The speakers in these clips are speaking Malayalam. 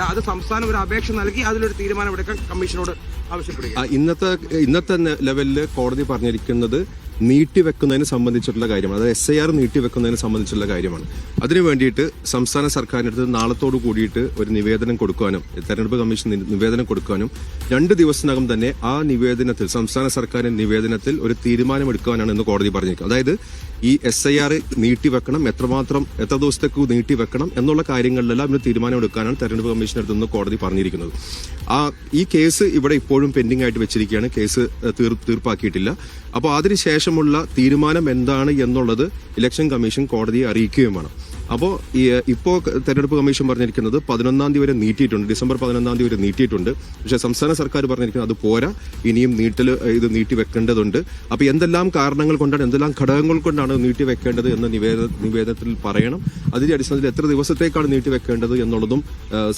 മാത്രമല്ല അത് സംസ്ഥാനം ഒരു അപേക്ഷ നൽകി അതിലൊരു തീരുമാനമെടുക്കാൻ കമ്മീഷനോട് ആവശ്യപ്പെടുക. ഇന്നത്തെ ലെവലിൽ കോടതി പറഞ്ഞിരിക്കുന്നത് നീട്ടിവെക്കുന്നതിന് സംബന്ധിച്ചിട്ടുള്ള കാര്യമാണ്. അതായത് SIR നീട്ടിവെക്കുന്നതിന് സംബന്ധിച്ചുള്ള കാര്യമാണ്. അതിനു വേണ്ടിയിട്ട് സംസ്ഥാന സർക്കാരിൻ്റെ അടുത്ത് നാളത്തോടു കൂടിയിട്ട് ഒരു നിവേദനം കൊടുക്കാനും തെരഞ്ഞെടുപ്പ് കമ്മീഷൻ നിവേദനം കൊടുക്കാനും 2 ദിവസത്തിനകം തന്നെ ആ നിവേദനത്തിൽ സംസ്ഥാന സർക്കാരിന്റെ നിവേദനത്തിൽ ഒരു തീരുമാനമെടുക്കാനാണ് ഇന്ന് കോടതി പറഞ്ഞിരിക്കുന്നത്. അതായത് ഈ SIR നീട്ടിവെക്കണം, എത്ര ദിവസത്തേക്ക് നീട്ടിവെക്കണം എന്നുള്ള കാര്യങ്ങളിലെല്ലാം ഇന്ന് തീരുമാനമെടുക്കാനാണ് തെരഞ്ഞെടുപ്പ് കമ്മീഷന്റെ അടുത്ത് നിന്ന് കോടതി പറഞ്ഞിരിക്കുന്നത്. ഈ കേസ് ഇവിടെ ഇപ്പോഴും പെൻഡിംഗ് ആയിട്ട് വെച്ചിരിക്കുകയാണ്. കേസ് തീർപ്പാക്കിയിട്ടില്ല. അപ്പോൾ അതിനുശേഷമുള്ള തീരുമാനം എന്താണ് എന്നുള്ളത് ഇലക്ഷൻ കമ്മീഷൻ കോടതിയെ അറിയിക്കുകയും വേണം. അപ്പോൾ ഇപ്പോൾ തെരഞ്ഞെടുപ്പ് കമ്മീഷൻ പറഞ്ഞിരിക്കുന്നത് 11-ാം തീയതി വരെ നീട്ടിയിട്ടുണ്ട്, ഡിസംബർ 11-ാം തീയതി വരെ നീട്ടിയിട്ടുണ്ട്. പക്ഷേ സംസ്ഥാന സർക്കാർ പറഞ്ഞിരിക്കുന്നത് അത് പോരാ, ഇനിയും ഇത് നീട്ടിവെക്കേണ്ടതുണ്ട്. അപ്പോൾ എന്തെല്ലാം കാരണങ്ങൾ കൊണ്ടാണ്, എന്തെല്ലാം ഘടകങ്ങൾ കൊണ്ടാണ് നീട്ടിവെക്കേണ്ടത് എന്ന് നിവേദനത്തിൽ പറയണം. അതിന്റെ അടിസ്ഥാനത്തിൽ എത്ര ദിവസത്തേക്കാണ് നീട്ടിവെക്കേണ്ടത് എന്നുള്ളതും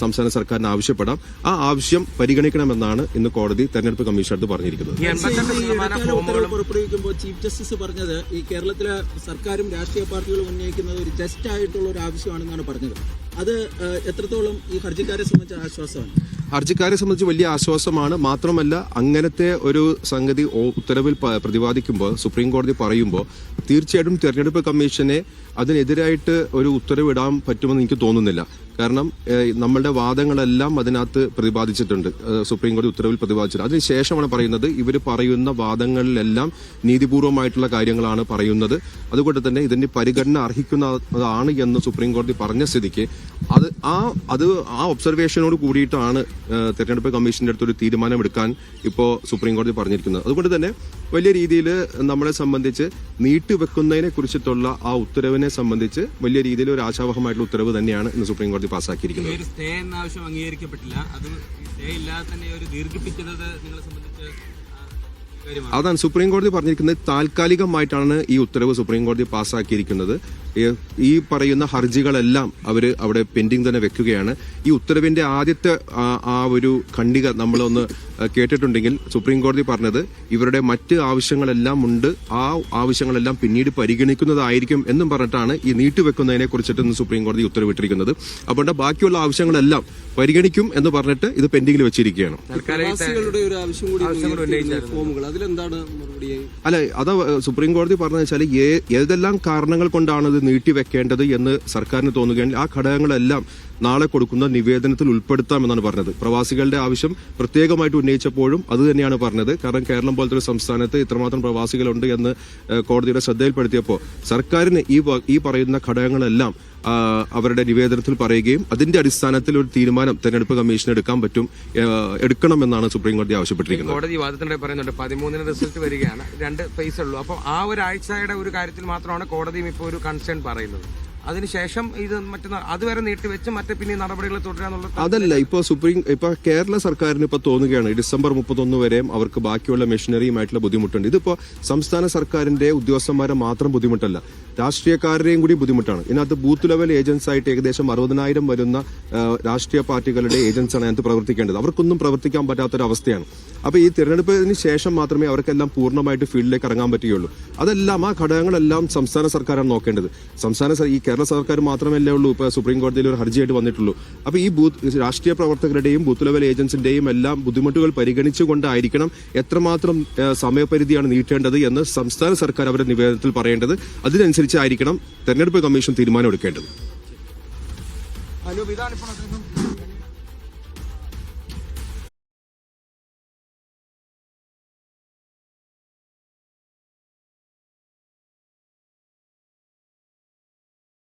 സംസ്ഥാന സർക്കാരിന് ആവശ്യപ്പെടാം. ആ ആവശ്യം പരിഗണിക്കണമെന്നാണ് ഇന്ന് കോടതി തെരഞ്ഞെടുപ്പ് കമ്മീഷനടുത്ത് പറഞ്ഞിരിക്കുന്നത്. പുറപ്പെടുവിക്കുമ്പോൾ ചീഫ് ജസ്റ്റിസ് പറഞ്ഞത് ഈ കേരളത്തിലെ സർക്കാരും രാഷ്ട്രീയ പാർട്ടികളും ഉന്നയിക്കുന്നത് ഒരു ജസ്റ്റ് ആയിട്ടുള്ള ഒരു ആവശ്യമാണെന്നാണ് പറഞ്ഞത്. അത് എത്രത്തോളം ഈ ഹർജിക്കാരെ സംബന്ധിച്ച ആശ്വാസമാണ്? ഹർജിക്കാരെ സംബന്ധിച്ച് വലിയ ആശ്വാസമാണ്. മാത്രമല്ല അങ്ങനത്തെ ഒരു സംഗതി ഉത്തരവിൽ പ്രതിപാദിക്കുമ്പോൾ സുപ്രീം കോടതി പറയുമ്പോൾ തീർച്ചയായിട്ടും തെരഞ്ഞെടുപ്പ് കമ്മീഷനെ അതിനെതിരായിട്ട് ഒരു ഉത്തരവിടാൻ പറ്റുമെന്ന് എനിക്ക് തോന്നുന്നില്ല. കാരണം നമ്മളുടെ വാദങ്ങളെല്ലാം അതിനകത്ത് പ്രതിപാദിച്ചിട്ടുണ്ട്, സുപ്രീം കോടതി ഉത്തരവിൽ പ്രതിപാദിച്ചിട്ടുണ്ട്. അതിനുശേഷമാണ് പറയുന്നത് ഇവർ പറയുന്ന വാദങ്ങളിലെല്ലാം നീതിപൂർവമായിട്ടുള്ള കാര്യങ്ങളാണ് പറയുന്നത്. അതുകൊണ്ട് തന്നെ ഇതിന്റെ പരിഗണന അർഹിക്കുന്നതാണ് എന്ന് സുപ്രീം കോടതി പറഞ്ഞ സ്ഥിതിക്ക് അത് ആ ഒബ്സർവേഷനോട് കൂടിയിട്ടാണ് തെരഞ്ഞെടുപ്പ് കമ്മീഷന്റെ അടുത്തൊരു തീരുമാനമെടുക്കാൻ ഇപ്പോൾ സുപ്രീം കോടതി പറഞ്ഞിരിക്കുന്നത്. അതുകൊണ്ട് തന്നെ വലിയ രീതിയിൽ നമ്മളെ സംബന്ധിച്ച് നീട്ടിവെക്കുന്നതിനെ കുറിച്ചിട്ടുള്ള ആ ഉത്തരവിനെ സംബന്ധിച്ച് വലിയ രീതിയിൽ ഒരു ആശാവഹമായിട്ടുള്ള ഉത്തരവ് തന്നെയാണ് ഇന്ന് സുപ്രീം കോടതി പാസ്സാക്കിയിരിക്കുന്നത്. സ്റ്റേ എന്ന ആവശ്യം അംഗീകരിക്കപ്പെട്ടില്ല. അത് സ്റ്റേ ഇല്ലാതെ തന്നെ ഒരു ദീർഘിപ്പിക്കുന്നത് നിങ്ങളെ സംബന്ധിച്ച് അതാണ് സുപ്രീം കോടതി പറഞ്ഞിരിക്കുന്നത്. താൽക്കാലികമായിട്ടാണ് ഈ ഉത്തരവ് സുപ്രീം കോടതി പാസ്സാക്കിയിരിക്കുന്നത്. ഈ പറയുന്ന ഹർജികളെല്ലാം അവർ അവിടെ പെൻഡിംഗ് തന്നെ വെക്കുകയാണ്. ഈ ഉത്തരവിന്റെ ആദ്യത്തെ ആ ഒരു ഖണ്ഡിക നമ്മളൊന്ന് കേട്ടിട്ടുണ്ടെങ്കിൽ സുപ്രീം കോടതി പറഞ്ഞത് ഇവരുടെ മറ്റ് ആവശ്യങ്ങളെല്ലാം ഉണ്ട്, ആ ആവശ്യങ്ങളെല്ലാം പിന്നീട് പരിഗണിക്കുന്നതായിരിക്കും എന്നും പറഞ്ഞിട്ടാണ് ഈ നീട്ടിവെക്കുന്നതിനെ കുറിച്ചിട്ട് സുപ്രീം കോടതി ഉത്തരവിട്ടിരിക്കുന്നത്. അപ്പോൾ ബാക്കിയുള്ള ആവശ്യങ്ങളെല്ലാം പരിഗണിക്കും എന്ന് പറഞ്ഞിട്ട് ഇത് പെൻഡിംഗിൽ വെച്ചിരിക്കുകയാണ്. അല്ല, അത് സുപ്രീം കോടതി പറഞ്ഞു വെച്ചാൽ ഏതെല്ലാം കാരണങ്ങൾ കൊണ്ടാണ് ഇത് നീട്ടിവെക്കേണ്ടത് എന്ന് സർക്കാരിന് തോന്നുകയാണെങ്കിൽ ആ ഘടകങ്ങളെല്ലാം നാളെ കൊടുക്കുന്ന നിവേദനത്തിൽ ഉൾപ്പെടുത്താമെന്നാണ് പറഞ്ഞത്. പ്രവാസികളുടെ ആവശ്യം പ്രത്യേകമായിട്ട് ഉന്നയിച്ചപ്പോഴും അത് തന്നെയാണ് പറഞ്ഞത്. കാരണം കേരളം പോലത്തെ ഒരു സംസ്ഥാനത്ത് ഇത്രമാത്രം പ്രവാസികളുണ്ട് എന്ന് കോടതിയുടെ ശ്രദ്ധയിൽപ്പെടുത്തിയപ്പോൾ സർക്കാരിന് ഈ പറയുന്ന ഘടകങ്ങളെല്ലാം അവരുടെ നിവേദനത്തിൽ പറയുകയും അതിന്റെ അടിസ്ഥാനത്തിൽ ഒരു തീരുമാനം തെരഞ്ഞെടുപ്പ് കമ്മീഷന് എടുക്കണമെന്നാണ് സുപ്രീം കോടതി ആവശ്യപ്പെട്ടിരിക്കുന്നത്. കോടതി വാദത്തിനിടെ പറയുന്നുണ്ട് 13-ന് റിസൾട്ട് വരികയാണ്, 2 ഫേസ് ഉള്ളൂ. അപ്പോൾ ആ ഒരാഴ്ചയുടെ ഒരു കാര്യത്തിൽ മാത്രമാണ് കോടതിയും ഇപ്പോൾ ഒരു കൺസേൺ പറയുന്നത്. അതിനുശേഷം ഇത് അതുവരെ നീട്ടിവെച്ച് പിന്നെ നടപടികൾ തുടരാന്നുള്ളത് അതല്ല. ഇപ്പൊ കേരള സർക്കാരിന് ഇപ്പൊ തോന്നുകയാണ് ഡിസംബർ 31 വരെയും അവർക്ക് ബാക്കിയുള്ള മെഷീനറിയുമായിട്ടുള്ള ബുദ്ധിമുട്ടുണ്ട്. ഇതിപ്പോ സംസ്ഥാന സർക്കാരിന്റെ ഉദ്യോഗസ്ഥന്മാരെ മാത്രം ബുദ്ധിമുട്ടല്ല, രാഷ്ട്രീയക്കാരുടെയും കൂടി ബുദ്ധിമുട്ടാണ്. ഇതിനകത്ത് ബൂത്ത് ലെവൽ ഏജൻസ് ആയിട്ട് ഏകദേശം 60,000 വരുന്ന രാഷ്ട്രീയ പാർട്ടികളുടെ ഏജൻസാണ് അതിനകത്ത് പ്രവർത്തിക്കേണ്ടത്. അവർക്കൊന്നും പ്രവർത്തിക്കാൻ പറ്റാത്തൊരവസ്ഥയാണ്. അപ്പൊ ഈ തിരഞ്ഞെടുപ്പിന് ശേഷം മാത്രമേ അവർക്കെല്ലാം പൂർണ്ണമായിട്ട് ഫീൽഡിലേക്ക് ഇറങ്ങാൻ പറ്റുകയുള്ളൂ. അതെല്ലാം ആ ഘടകങ്ങളെല്ലാം സംസ്ഥാന സർക്കാരാണ് നോക്കേണ്ടത്. ഈ കേരള സർക്കാർ മാത്രമല്ലേ ഉള്ളൂ ഇപ്പൊ സുപ്രീം കോടതിയിൽ ഒരു ഹർജിയായിട്ട് വന്നിട്ടുള്ളൂ. അപ്പൊ ഈ രാഷ്ട്രീയ പ്രവർത്തകരുടെയും ബൂത്ത് ലെവൽ ഏജൻസിന്റെയും എല്ലാം ബുദ്ധിമുട്ടുകൾ പരിഗണിച്ചുകൊണ്ടായിരിക്കണം എത്രമാത്രം സമയപരിധിയാണ് നീട്ടേണ്ടത് എന്ന് സംസ്ഥാന സർക്കാർ അവരുടെ നിവേദനത്തിൽ പറയേണ്ടത്. അതിനനുസരിച്ചായിരിക്കണം തെരഞ്ഞെടുപ്പ് കമ്മീഷൻ തീരുമാനമെടുക്കേണ്ടത്.